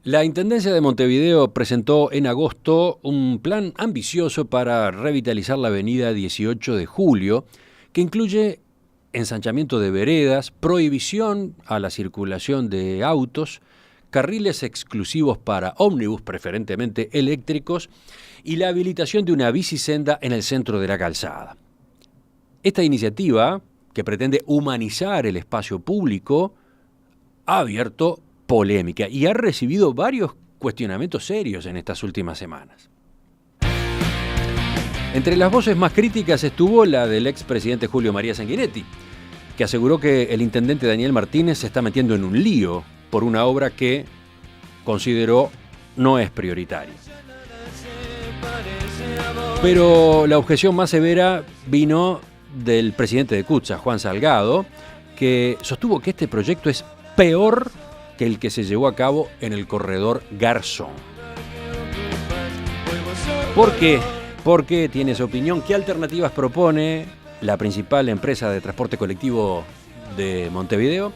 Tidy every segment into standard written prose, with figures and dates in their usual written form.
La Intendencia de Montevideo presentó en agosto un plan ambicioso para revitalizar la avenida 18 de Julio, que incluye ensanchamiento de veredas, prohibición a la circulación de autos, carriles exclusivos para ómnibus, preferentemente eléctricos, y la habilitación de una bicisenda en el centro de la calzada. Esta iniciativa, que pretende humanizar el espacio público, ha abierto polémica y ha recibido varios cuestionamientos serios en estas últimas semanas. Entre las voces más críticas estuvo la del expresidente Julio María Sanguinetti, que aseguró que el intendente Daniel Martínez se está metiendo en un lío por una obra que consideró no es prioritaria. Pero la objeción más severa vino del presidente de CUTSA, Juan Salgado, que sostuvo que este proyecto es peor que el que se llevó a cabo en el corredor Garzón. ¿Por qué? ¿Por qué tiene esa opinión? ¿Qué alternativas propone la principal empresa de transporte colectivo de Montevideo?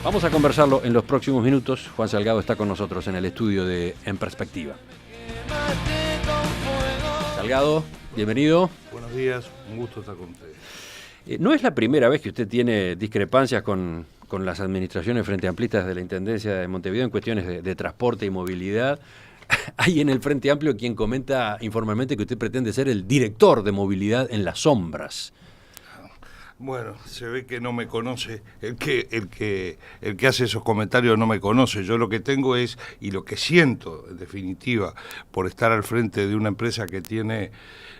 Vamos a conversarlo en los próximos minutos. Juan Salgado está con nosotros en el estudio de En Perspectiva. Salgado, bienvenido. Buenos días, un gusto estar con ustedes. No es la primera vez que usted tiene discrepancias con las administraciones frente amplistas de la Intendencia de Montevideo en cuestiones de transporte y movilidad. Hay en el Frente Amplio quien comenta informalmente que usted pretende ser el director de movilidad en las sombras. Bueno, se ve que no me conoce, el que hace esos comentarios no me conoce. Yo lo que tengo es, y lo que siento, en definitiva, por estar al frente de una empresa que tiene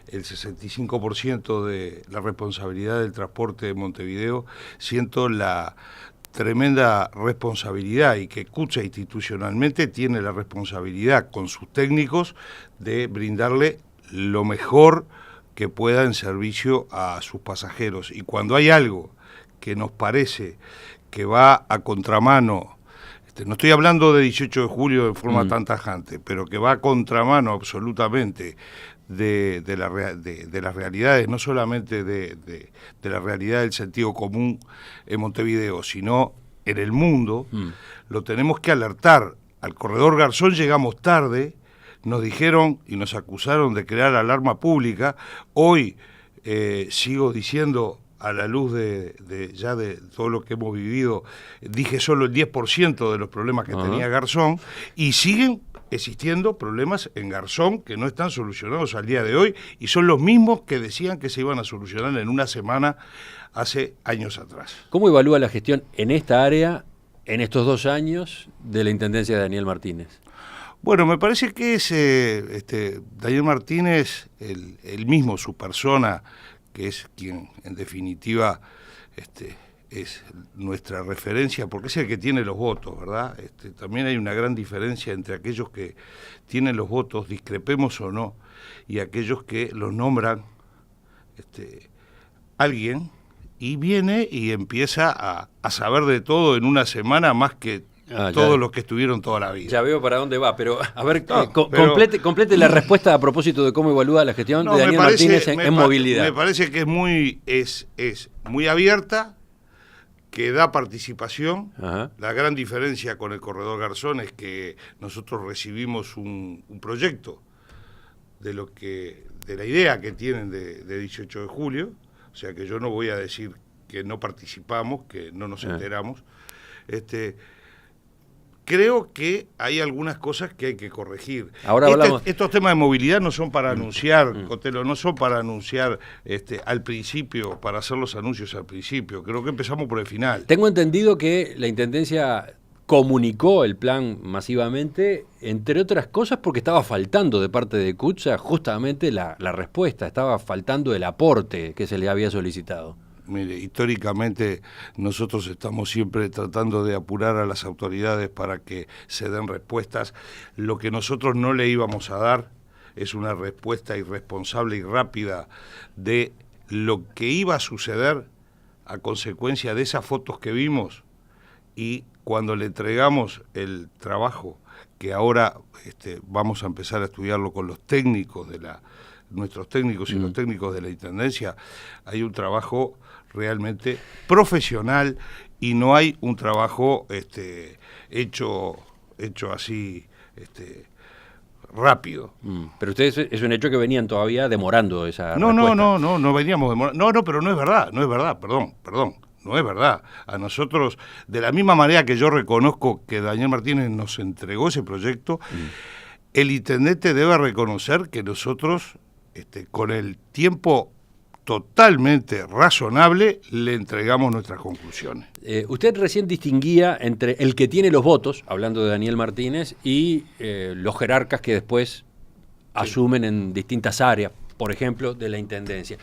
el 65% de la responsabilidad del transporte de Montevideo, siento la tremenda responsabilidad, y que CUTSA institucionalmente tiene la responsabilidad con sus técnicos de brindarle lo mejor que pueda en servicio a sus pasajeros. Y cuando hay algo que nos parece que va a contramano, no estoy hablando de 18 de julio en forma tan tajante, pero que va a contramano absolutamente de las realidades, no solamente de la realidad del sentido común en Montevideo, sino en el mundo, lo tenemos que alertar. Al corredor Garzón llegamos tarde, nos dijeron y nos acusaron de crear alarma pública. Hoy sigo diciendo, a la luz de todo lo que hemos vivido, dije solo el 10% de los problemas que tenía Garzón, y siguen existiendo problemas en Garzón que no están solucionados al día de hoy, y son los mismos que decían que se iban a solucionar en una semana hace años atrás. ¿Cómo evalúa la gestión en esta área, en estos 2 años, de la Intendencia de Daniel Martínez? Bueno, me parece que es Daniel Martínez, el mismo, su persona, que es quien en definitiva es nuestra referencia, porque es el que tiene los votos, ¿verdad? También hay una gran diferencia entre aquellos que tienen los votos, discrepemos o no, y aquellos que los nombran alguien y viene y empieza a saber de todo en una semana más que todos los que estuvieron toda la vida. Ya veo para dónde va, pero a ver, complete la respuesta a propósito de cómo evalúa la gestión de Daniel Martínez en movilidad. Me parece que es muy abierta, que da participación. Ajá. La gran diferencia con el corredor Garzón es que nosotros recibimos un proyecto de la idea que tienen de 18 de julio, o sea que yo no voy a decir que no participamos, que no nos enteramos. Creo que hay algunas cosas que hay que corregir. Ahora hablamos. Estos temas de movilidad no son para anunciar, Cotelo, no son para anunciar al principio, para hacer los anuncios al principio. Creo que empezamos por el final. Tengo entendido que la Intendencia comunicó el plan masivamente, entre otras cosas porque estaba faltando de parte de CUTSA justamente la respuesta, estaba faltando el aporte que se le había solicitado. Mire, históricamente nosotros estamos siempre tratando de apurar a las autoridades para que se den respuestas. Lo que nosotros no le íbamos a dar es una respuesta irresponsable y rápida de lo que iba a suceder a consecuencia de esas fotos que vimos, y cuando le entregamos el trabajo, que ahora vamos a empezar a estudiarlo con los técnicos nuestros técnicos y los técnicos de la Intendencia, hay un trabajo realmente profesional y no hay un trabajo hecho así rápido. Pero ustedes es un hecho que venían todavía demorando esa No respuesta. veníamos demorando. No, pero no es verdad, perdón. No es verdad. A nosotros, de la misma manera que yo reconozco que Daniel Martínez nos entregó ese proyecto, el intendente debe reconocer que nosotros, con el tiempo totalmente razonable, le entregamos nuestras conclusiones. Usted recién distinguía entre el que tiene los votos, hablando de Daniel Martínez, y los jerarcas que después asumen en distintas áreas, por ejemplo, de la Intendencia.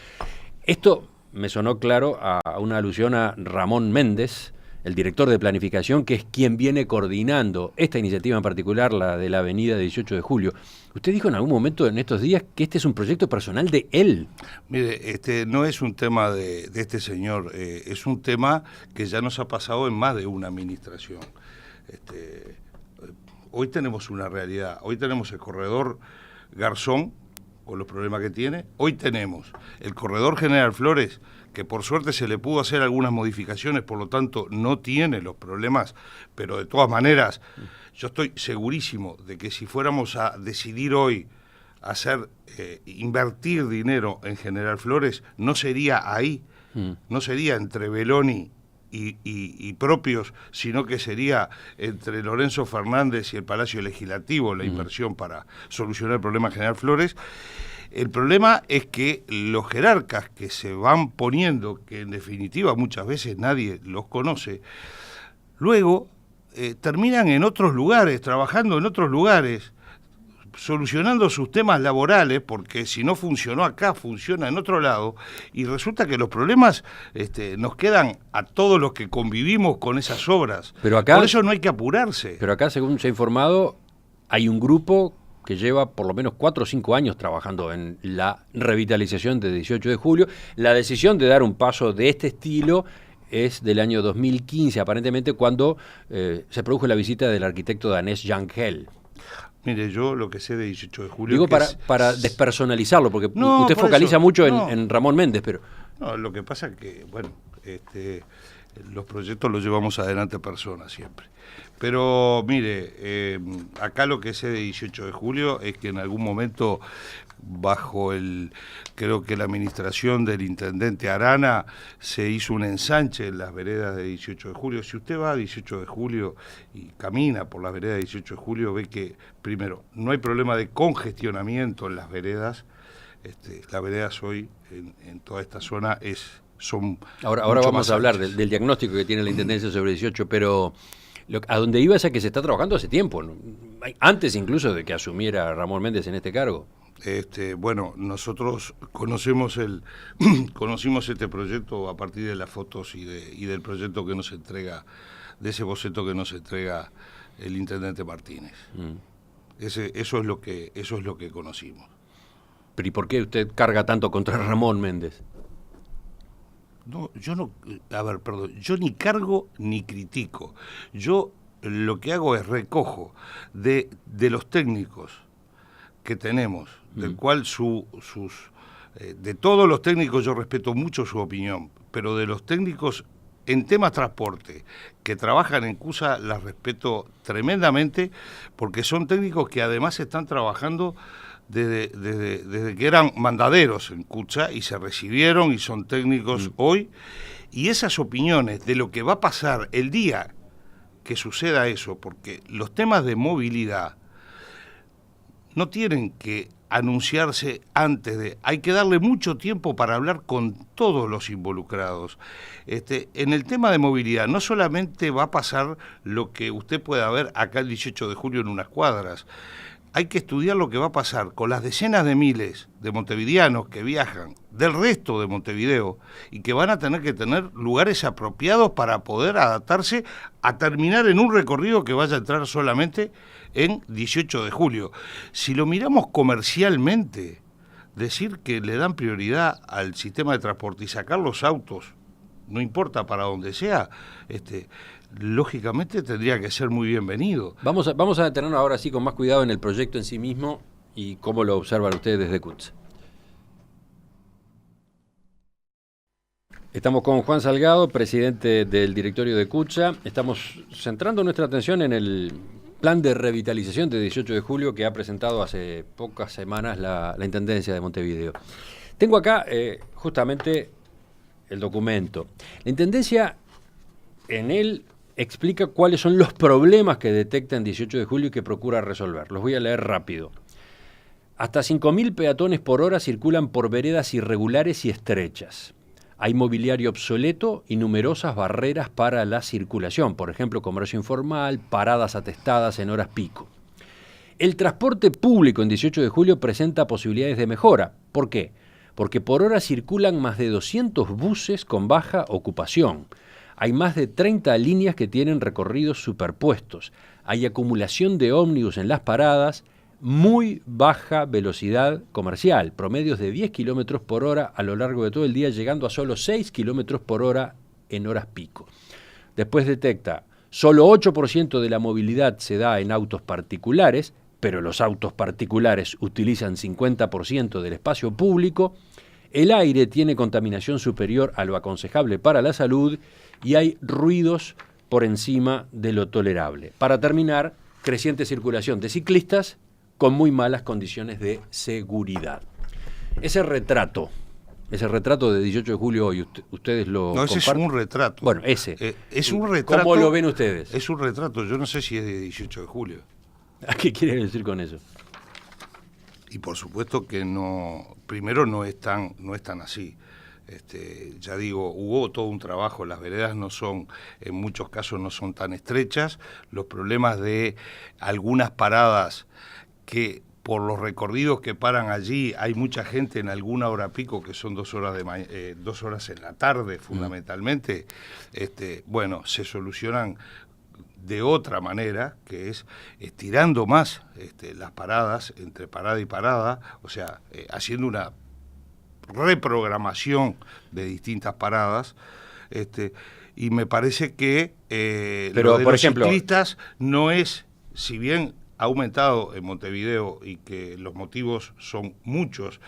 Esto me sonó claro a una alusión a Ramón Méndez, el director de planificación, que es quien viene coordinando esta iniciativa en particular, la de la avenida 18 de Julio. Usted dijo en algún momento en estos días que este es un proyecto personal de él. Mire, no es un tema de este señor, es un tema que ya nos ha pasado en más de una administración. Hoy tenemos una realidad, hoy tenemos el corredor Garzón, con los problemas que tiene, hoy tenemos el corredor General Flores, que por suerte se le pudo hacer algunas modificaciones, por lo tanto no tiene los problemas, pero de todas maneras, yo estoy segurísimo de que si fuéramos a decidir hoy hacer, invertir dinero en General Flores, no sería ahí, no sería entre Beloni y propios, sino que sería entre Lorenzo Fernández y el Palacio Legislativo la inversión para solucionar el problema General Flores. El problema es que los jerarcas que se van poniendo, que en definitiva muchas veces nadie los conoce, luego terminan en otros lugares, trabajando en otros lugares, solucionando sus temas laborales, porque si no funcionó acá, funciona en otro lado, y resulta que los problemas nos quedan a todos los que convivimos con esas obras. Pero acá, por eso no hay que apurarse. Pero acá, según se ha informado, hay un grupo que lleva por lo menos 4 o 5 años trabajando en la revitalización de 18 de julio. La decisión de dar un paso de este estilo es del año 2015, aparentemente, cuando se produjo la visita del arquitecto danés Jan Hell. Mire, yo lo que sé de 18 de julio... Digo para despersonalizarlo, porque no, usted focaliza eso, mucho no. en Ramón Méndez, pero... No, lo que pasa es que, bueno, los proyectos los llevamos adelante personas siempre. Pero, mire, acá lo que sé de 18 de julio es que en algún momento, creo que la administración del intendente Arana, se hizo un ensanche en las veredas de 18 de julio. Si usted va a 18 de julio y camina por las veredas de 18 de julio, ve que, primero, no hay problema de congestionamiento en las veredas. Las veredas hoy, en toda esta zona, son... Ahora vamos a hablar del diagnóstico que tiene la Intendencia sobre 18, pero... a donde iba es a que se está trabajando hace tiempo, ¿no? Antes incluso de que asumiera Ramón Méndez en este cargo. Bueno, nosotros conocimos este proyecto a partir de las fotos y del proyecto que nos entrega, de ese boceto que nos entrega el intendente Martínez. Eso es lo que conocimos. ¿Pero y por qué usted carga tanto contra Ramón Méndez? No, yo ni cargo ni critico. Yo lo que hago es recojo de los técnicos que tenemos, del cual de todos los técnicos yo respeto mucho su opinión, pero de los técnicos en temas transporte que trabajan en CUSA las respeto tremendamente, porque son técnicos que además están trabajando desde que eran mandaderos en CUSA y se recibieron y son técnicos hoy, y esas opiniones de lo que va a pasar el día que suceda eso, porque los temas de movilidad no tienen que anunciarse hay que darle mucho tiempo para hablar con todos los involucrados. En el tema de movilidad no solamente va a pasar lo que usted pueda ver acá el 18 de julio en unas cuadras, hay que estudiar lo que va a pasar con las decenas de miles de montevideanos que viajan del resto de Montevideo y que van a tener que tener lugares apropiados para poder adaptarse a terminar en un recorrido que vaya a entrar solamente en 18 de julio. Si lo miramos comercialmente, decir que le dan prioridad al sistema de transporte y sacar los autos, no importa para donde sea, lógicamente tendría que ser muy bienvenido. Vamos a detenernos ahora sí con más cuidado en el proyecto en sí mismo y cómo lo observan ustedes desde CUTSA. Estamos con Juan Salgado, presidente del directorio de CUTSA. Estamos centrando nuestra atención en el plan de revitalización de 18 de julio que ha presentado hace pocas semanas la Intendencia de Montevideo. Tengo acá justamente el documento. La Intendencia en él explica cuáles son los problemas que detecta en 18 de julio y que procura resolver. Los voy a leer rápido. Hasta 5.000 peatones por hora circulan por veredas irregulares y estrechas. Hay mobiliario obsoleto y numerosas barreras para la circulación, por ejemplo, comercio informal, paradas atestadas en horas pico. El transporte público en 18 de julio presenta posibilidades de mejora. ¿Por qué? Porque por hora circulan más de 200 buses con baja ocupación. Hay más de 30 líneas que tienen recorridos superpuestos. Hay acumulación de ómnibus en las paradas, muy baja velocidad comercial, promedios de 10 kilómetros por hora a lo largo de todo el día, llegando a solo 6 kilómetros por hora en horas pico. Después detecta, solo 8% de la movilidad se da en autos particulares, pero los autos particulares utilizan 50% del espacio público. El aire tiene contaminación superior a lo aconsejable para la salud y hay ruidos por encima de lo tolerable. Para terminar, creciente circulación de ciclistas con muy malas condiciones de seguridad. Ese retrato de 18 de julio hoy, ustedes lo No, ese comparten. es un retrato. Bueno, ese. Es un retrato. ¿Cómo lo ven ustedes? Es un retrato, yo no sé si es de 18 de julio. ¿A qué quieren decir con eso? Y por supuesto que no, primero no es tan así. Ya digo, hubo todo un trabajo, las veredas no son, en muchos casos no son tan estrechas, los problemas de algunas paradas que por los recorridos que paran allí, hay mucha gente en alguna hora pico, que son 2 horas, 2 horas en la tarde fundamentalmente, bueno, se solucionan de otra manera, que es estirando más las paradas, entre parada y parada, o sea, haciendo una reprogramación de distintas paradas, y me parece que pero, lo de por los ejemplo, ciclistas no es, si bien ha aumentado en Montevideo y que los motivos son muchos,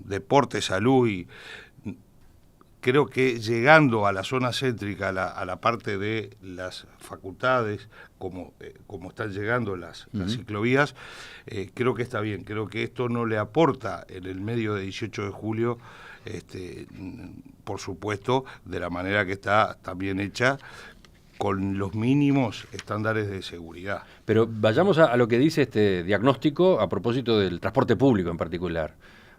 deporte, salud, y creo que llegando a la zona céntrica, a la parte de las facultades, como están llegando las ciclovías, creo que está bien. Creo que esto no le aporta en el medio de 18 de julio, por supuesto, de la manera que está también hecha, con los mínimos estándares de seguridad. Pero vayamos a lo que dice este diagnóstico a propósito del transporte público en particular.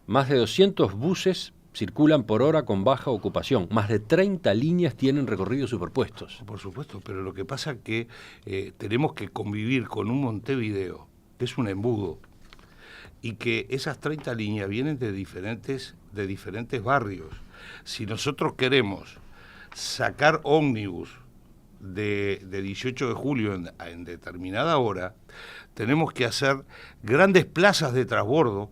Más de 200 buses circulan por hora con baja ocupación. Más de 30 líneas tienen recorridos superpuestos. Por supuesto, pero lo que pasa es que tenemos que convivir con un Montevideo, que es un embudo, y que esas 30 líneas vienen de diferentes barrios. Si nosotros queremos sacar ómnibus de 18 de julio en determinada hora, tenemos que hacer grandes plazas de transbordo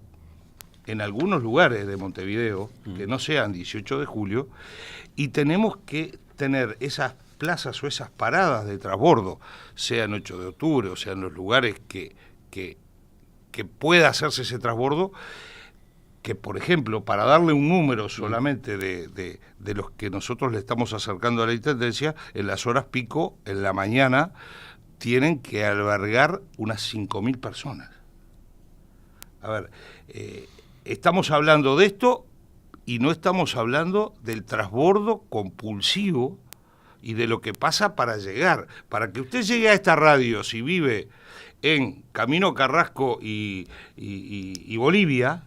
en algunos lugares de Montevideo, que no sean 18 de julio, y tenemos que tener esas plazas o esas paradas de transbordo, sea en 8 de octubre, o sea en los lugares que pueda hacerse ese transbordo, que por ejemplo, para darle un número solamente de los que nosotros le estamos acercando a la Intendencia, en las horas pico, en la mañana, tienen que albergar unas 5.000 personas. A ver, estamos hablando de esto y no estamos hablando del transbordo compulsivo y de lo que pasa para llegar. Para que usted llegue a esta radio, si vive en Camino Carrasco y Bolivia,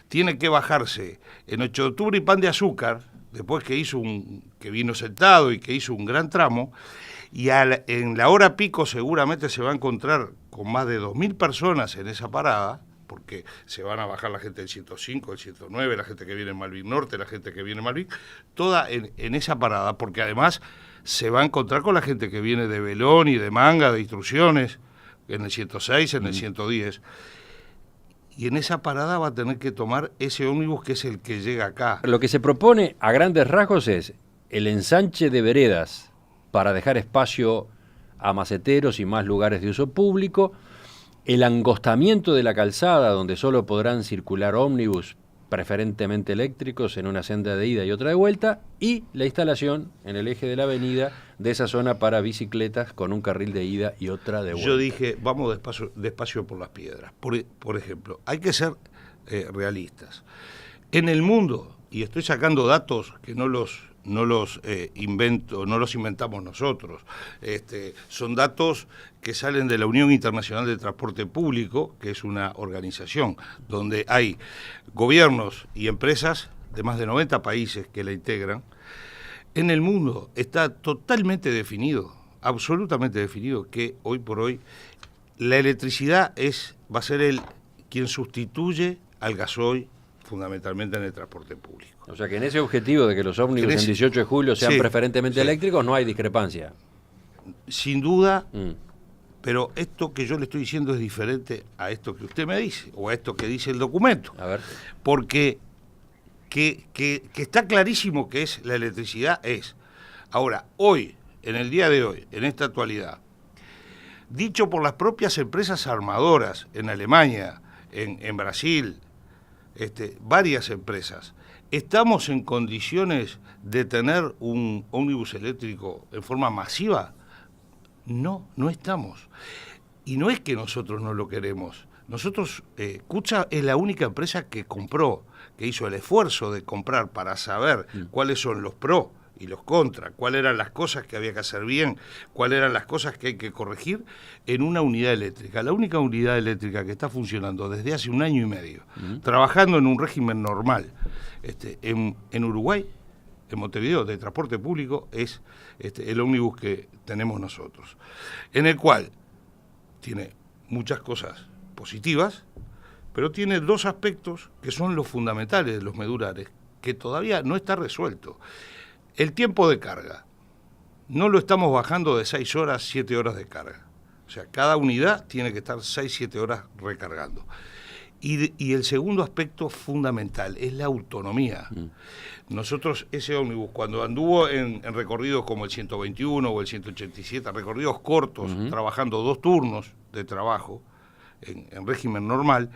tiene que bajarse en 8 de octubre y Pan de Azúcar, después que vino sentado y que hizo un gran tramo, y en la hora pico seguramente se va a encontrar con más de 2.000 personas en esa parada, porque se van a bajar la gente del 105, del 109, la gente que viene en Malvin Norte, la gente que viene en Malvin, toda en esa parada, porque además se va a encontrar con la gente que viene de Belón y de Manga, de Instrucciones, en el 106, en el 110, y en esa parada va a tener que tomar ese ómnibus que es el que llega acá. Lo que se propone a grandes rasgos es el ensanche de veredas para dejar espacio a maceteros y más lugares de uso público, el angostamiento de la calzada donde solo podrán circular ómnibus preferentemente eléctricos en una senda de ida y otra de vuelta, y la instalación en el eje de la avenida de esa zona para bicicletas con un carril de ida y otra de vuelta. Yo dije, vamos despacio por las piedras. Por ejemplo, hay que ser realistas. En el mundo, y estoy sacando datos que no los invento, no los inventamos nosotros, son datos que salen de la Unión Internacional de Transporte Público, que es una organización donde hay gobiernos y empresas de más de 90 países que la integran. En el mundo está totalmente definido, absolutamente definido, que hoy por hoy la electricidad va a ser quien sustituye al gasoil, fundamentalmente en el transporte público. O sea que en ese objetivo de que los ómnibus en 18 de julio sean preferentemente eléctricos no hay discrepancia. Sin duda, pero esto que yo le estoy diciendo es diferente a esto que usted me dice, o a esto que dice el documento. A ver. Porque que está clarísimo que es la electricidad es. Ahora, hoy, en el día de hoy, en esta actualidad, dicho por las propias empresas armadoras en Alemania, en Brasil, varias empresas, ¿estamos en condiciones de tener un ómnibus eléctrico en forma masiva? No, no estamos. Y no es que nosotros no lo queremos. Nosotros, Cucha es la única empresa que compró, que hizo el esfuerzo de comprar para saber cuáles son los pros y los contras, cuáles eran las cosas que había que hacer bien, cuáles eran las cosas que hay que corregir en una unidad eléctrica. La única unidad eléctrica que está funcionando desde hace 1 año y medio, trabajando en un régimen normal, en Uruguay, en Montevideo, de transporte público, es el ómnibus que tenemos nosotros, en el cual tiene muchas cosas positivas, pero tiene 2 aspectos que son los fundamentales, los medulares, que todavía no está resuelto. El tiempo de carga, no lo estamos bajando de 6 horas, 7 horas de carga. O sea, cada unidad tiene que estar 6, 7 horas recargando. Y el segundo aspecto fundamental es la autonomía. Nosotros, ese ómnibus, cuando anduvo en recorridos como el 121 o el 187, recorridos cortos, trabajando 2 turnos de trabajo, en régimen normal,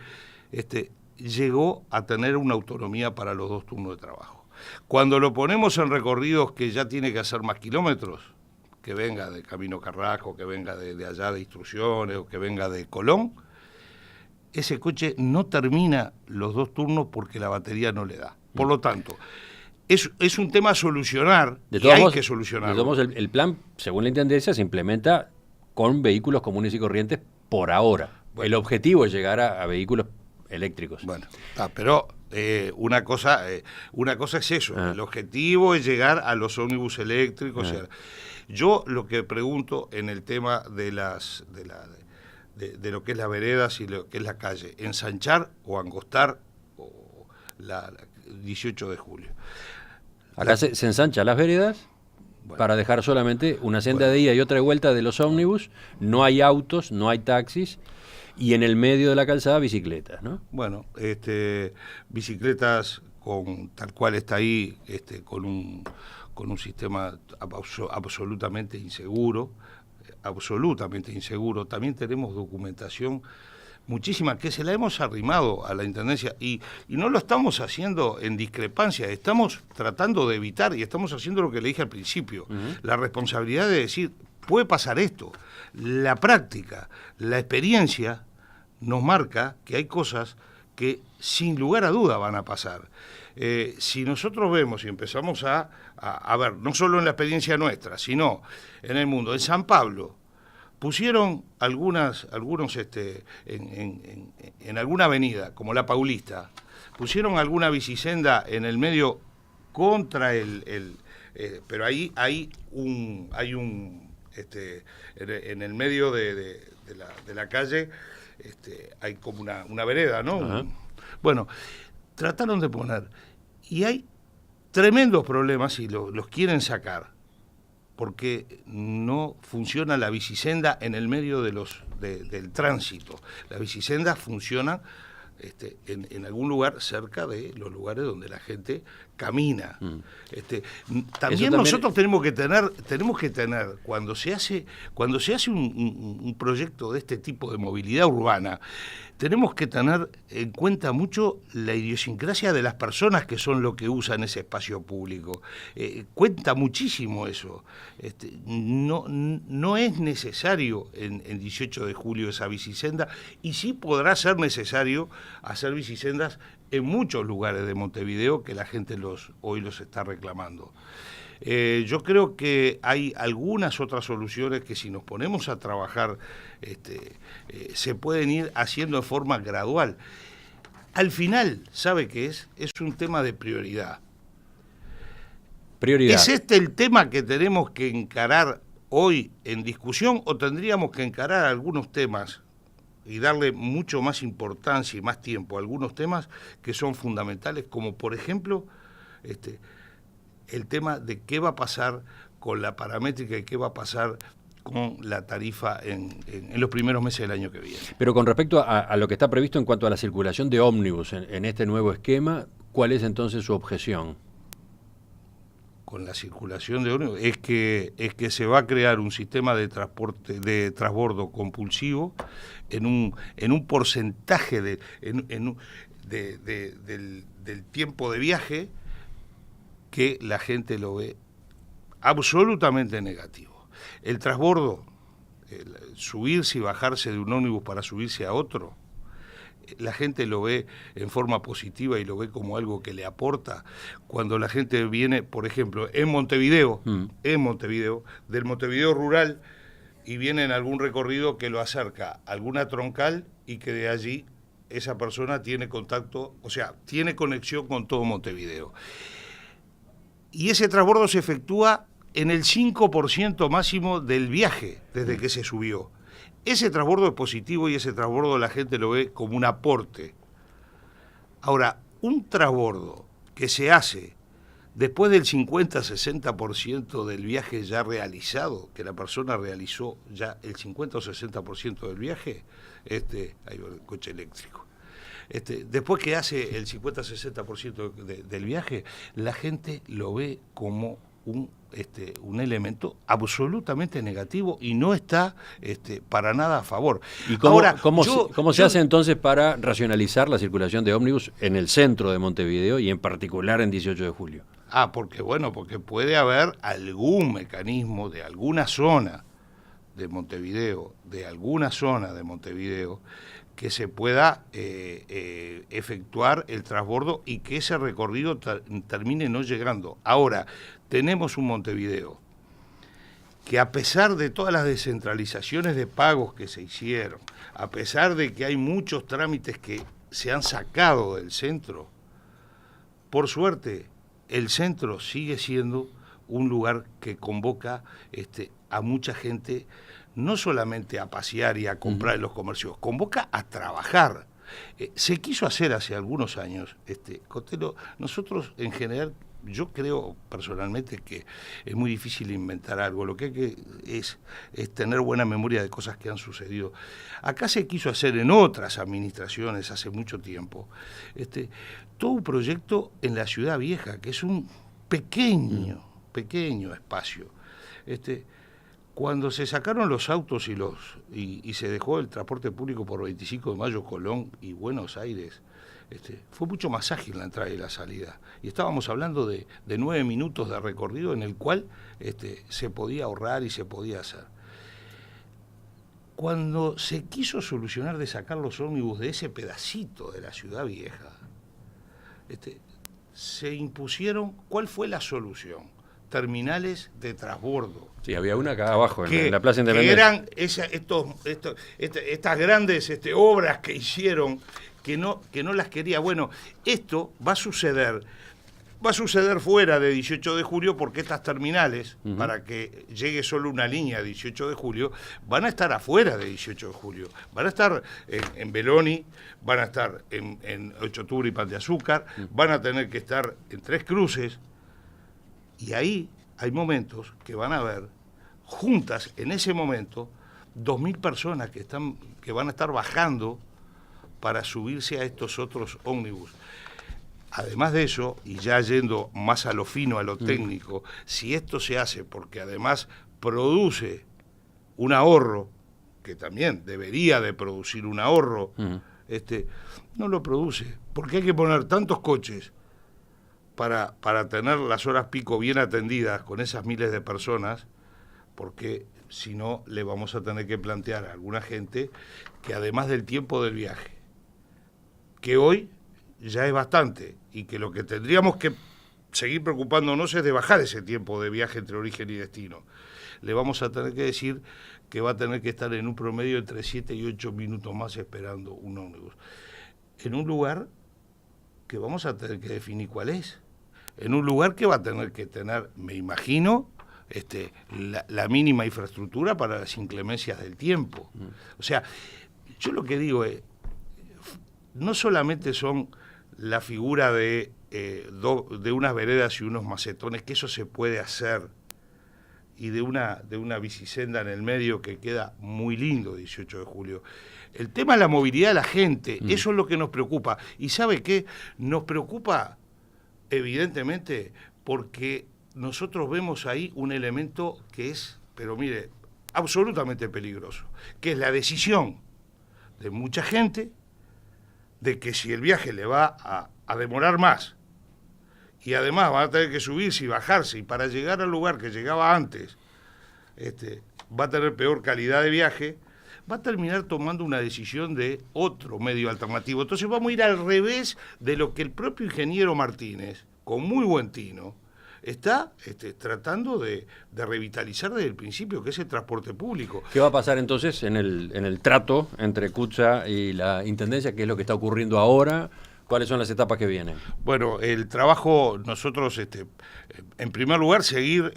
llegó a tener una autonomía para los 2 turnos de trabajo. Cuando lo ponemos en recorridos que ya tiene que hacer más kilómetros, que venga de Camino Carrasco, que venga de allá de Instrucciones o que venga de Colón, ese coche no termina los 2 turnos porque la batería no le da. Por lo tanto, es un tema a solucionar y hay que solucionarlo. De todos modos, el plan, según la Intendencia, se implementa con vehículos comunes y corrientes por ahora. Bueno, el objetivo es llegar a vehículos eléctricos. Bueno, pero una cosa es eso. El objetivo es llegar a los ómnibus eléctricos. Yo lo que pregunto en el tema de lo que es las veredas y lo que es la calle, ensanchar o angostar la 18 de julio. Acá se ensanchan las veredas para dejar solamente una senda de ida y otra de vuelta de los ómnibus. No hay autos, no hay taxis. Y en el medio de la calzada, bicicletas, ¿no? Bueno, bicicletas tal cual está ahí, con un sistema absolutamente inseguro. También tenemos documentación muchísima que se la hemos arrimado a la Intendencia y no lo estamos haciendo en discrepancia, estamos tratando de evitar y estamos haciendo lo que le dije al principio, la responsabilidad de decir, puede pasar esto. La práctica, la experiencia nos marca que hay cosas que sin lugar a duda van a pasar. Si nosotros vemos y empezamos a ver, no solo en la experiencia nuestra, sino en el mundo, en San Pablo, pusieron algunos en alguna avenida, como la Paulista, pusieron alguna bicisenda en el medio contra pero ahí hay un en el medio de la calle hay como una vereda, ¿no? Bueno, trataron de poner, y hay tremendos problemas y los quieren sacar, porque no funciona la bicisenda en el medio del tránsito. Las bicisendas funcionan en algún lugar cerca de los lugares donde la gente camina. También nosotros tenemos que tener, cuando se hace un proyecto de este tipo de movilidad urbana, tenemos que tener en cuenta mucho la idiosincrasia de las personas que son lo que usan ese espacio público. Cuenta muchísimo eso. No es necesario en 18 de julio esa bicisenda, y sí podrá ser necesario hacer bicisendas en muchos lugares de Montevideo que la gente hoy los está reclamando. Yo creo que hay algunas otras soluciones que, si nos ponemos a trabajar, se pueden ir haciendo de forma gradual. Al final, ¿sabe qué es? Es un tema de prioridad. ¿Es este el tema que tenemos que encarar hoy en discusión, o tendríamos que encarar algunos temas y darle mucho más importancia y más tiempo a algunos temas que son fundamentales, como por ejemplo el tema de qué va a pasar con la paramétrica y qué va a pasar con la tarifa en los primeros meses del año que viene? Pero con respecto a lo que está previsto en cuanto a la circulación de ómnibus en este nuevo esquema, ¿cuál es entonces su objeción? Con la circulación de ómnibus es que se va a crear un sistema de transporte, de transbordo compulsivo en un porcentaje del tiempo de viaje que la gente lo ve absolutamente negativo. El transbordo, subirse y bajarse de un ómnibus para subirse a otro, la gente lo ve en forma positiva y lo ve como algo que le aporta. Cuando la gente viene, por ejemplo, en Montevideo, del Montevideo rural, y viene en algún recorrido que lo acerca a alguna troncal, y que de allí esa persona tiene contacto, o sea, tiene conexión con todo Montevideo. Y ese transbordo se efectúa en el 5% máximo del viaje desde que se subió. Ese transbordo es positivo, y ese transbordo la gente lo ve como un aporte. Ahora, un transbordo que se hace después del 50-60% del viaje ya realizado, que la persona realizó ya el 50 o 60% del viaje, ahí va el coche eléctrico. Después que hace el 50-60% del viaje, la gente lo ve como un elemento absolutamente negativo, y no está para nada a favor. ¿Y cómo se hace entonces para racionalizar la circulación de ómnibus en el centro de Montevideo y en particular en 18 de julio? Porque puede haber algún mecanismo de alguna zona de Montevideo, que se pueda efectuar el transbordo y que ese recorrido termine no llegando. Ahora, tenemos un Montevideo que, a pesar de todas las descentralizaciones de pagos que se hicieron, a pesar de que hay muchos trámites que se han sacado del centro, por suerte el centro sigue siendo un lugar que convoca a mucha gente, no solamente a pasear y a comprar en los comercios, convoca a trabajar. Se quiso hacer hace algunos años, Cotelo, nosotros en general, yo creo personalmente que es muy difícil inventar algo, lo que hay que es tener buena memoria de cosas que han sucedido. Acá se quiso hacer en otras administraciones hace mucho tiempo, todo un proyecto en la Ciudad Vieja, que es un pequeño espacio. Cuando se sacaron los autos y se dejó el transporte público por 25 de Mayo, Colón y Buenos Aires, fue mucho más ágil la entrada y la salida. Y estábamos hablando de 9 minutos de recorrido en el cual se podía ahorrar y se podía hacer. Cuando se quiso solucionar de sacar los ómnibus de ese pedacito de la Ciudad Vieja, se impusieron, ¿cuál fue la solución? Terminales de transbordo. Sí, había una acá abajo, en la Plaza Independencia. Que eran estas grandes obras que hicieron, que no las quería. Bueno, esto va a suceder fuera de 18 de julio, porque estas terminales, para que llegue solo una línea a 18 de julio, van a estar afuera de 18 de julio. Van a estar en Beloni, van a estar en 8 de octubre y Pan de Azúcar, van a tener que estar en Tres Cruces, y ahí hay momentos que van a haber juntas, en ese momento, 2.000 personas que van a estar bajando para subirse a estos otros ómnibus. Además de eso, y ya yendo más a lo fino, a lo técnico, si esto se hace porque además produce un ahorro, que también debería de producir un ahorro, no lo produce, porque hay que poner tantos coches para tener las horas pico bien atendidas con esas miles de personas, porque si no le vamos a tener que plantear a alguna gente que además del tiempo del viaje, que hoy ya es bastante, y que lo que tendríamos que seguir preocupándonos es de bajar ese tiempo de viaje entre origen y destino. Le vamos a tener que decir que va a tener que estar en un promedio entre 7 y 8 minutos más esperando un ómnibus. En un lugar que vamos a tener que definir cuál es. En un lugar que va a tener que tener, me imagino, la mínima infraestructura para las inclemencias del tiempo. O sea, yo lo que digo es, no solamente son la figura de unas veredas y unos macetones, que eso se puede hacer, y de una bicisenda en el medio que queda muy lindo 18 de julio. El tema es la movilidad de la gente, eso es lo que nos preocupa. ¿Y sabe qué? Nos preocupa, evidentemente, porque nosotros vemos ahí un elemento que es, pero mire, absolutamente peligroso, que es la decisión de mucha gente de que si el viaje le va a demorar más, y además van a tener que subirse y bajarse, y para llegar al lugar que llegaba antes, va a tener peor calidad de viaje, va a terminar tomando una decisión de otro medio alternativo. Entonces vamos a ir al revés de lo que el propio ingeniero Martínez, con muy buen tino, está tratando de revitalizar desde el principio, que es el transporte público. ¿Qué va a pasar entonces en el trato entre Kutxa y la Intendencia? ¿Qué es lo que está ocurriendo ahora? ¿Cuáles son las etapas que vienen? Bueno, el trabajo, nosotros, en primer lugar, seguir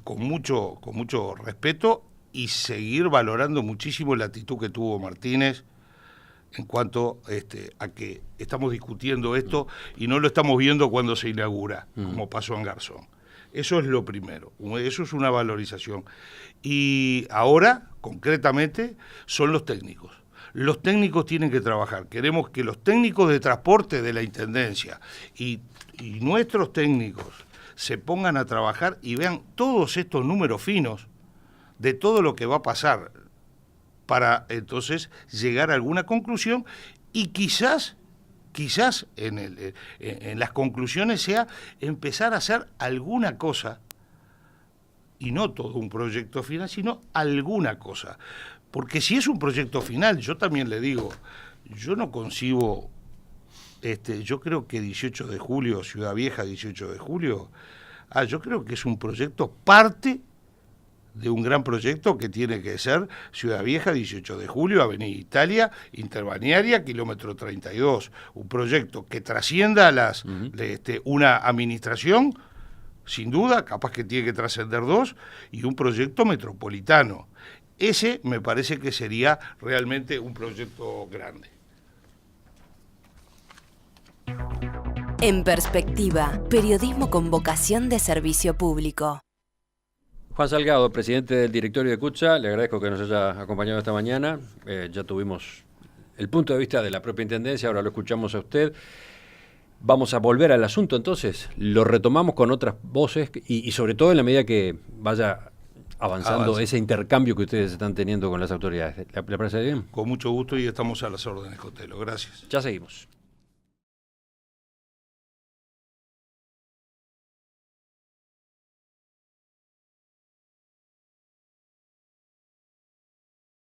con mucho respeto y seguir valorando muchísimo la actitud que tuvo Martínez en cuanto a que estamos discutiendo esto y no lo estamos viendo cuando se inaugura, como pasó en Garzón. Eso es lo primero, eso es una valorización. Y ahora, concretamente, son los técnicos. Los técnicos tienen que trabajar. Queremos que los técnicos de transporte de la Intendencia y nuestros técnicos se pongan a trabajar y vean todos estos números finos de todo lo que va a pasar para entonces llegar a alguna conclusión y quizás en las conclusiones sea empezar a hacer alguna cosa, y no todo un proyecto final, sino alguna cosa. Porque si es un proyecto final, yo también le digo, yo no concibo, yo creo que 18 de julio, Ciudad Vieja 18 de julio, yo creo que es un proyecto parte de un gran proyecto que tiene que ser Ciudad Vieja 18 de julio, Avenida Italia, Interbalnearia, kilómetro 32, un proyecto que trascienda una administración, sin duda, capaz que tiene que trascender dos, y un proyecto metropolitano. Ese me parece que sería realmente un proyecto grande. En Perspectiva, periodismo con vocación de servicio público. Juan Salgado, presidente del directorio de Kutxa, le agradezco que nos haya acompañado esta mañana. Ya tuvimos el punto de vista de la propia Intendencia, ahora lo escuchamos a usted. Vamos a volver al asunto entonces, lo retomamos con otras voces y sobre todo en la medida que vaya avanzando ese intercambio que ustedes están teniendo con las autoridades. ¿Le parece bien? Con mucho gusto y estamos a las órdenes, Cotelo. Gracias. Ya seguimos.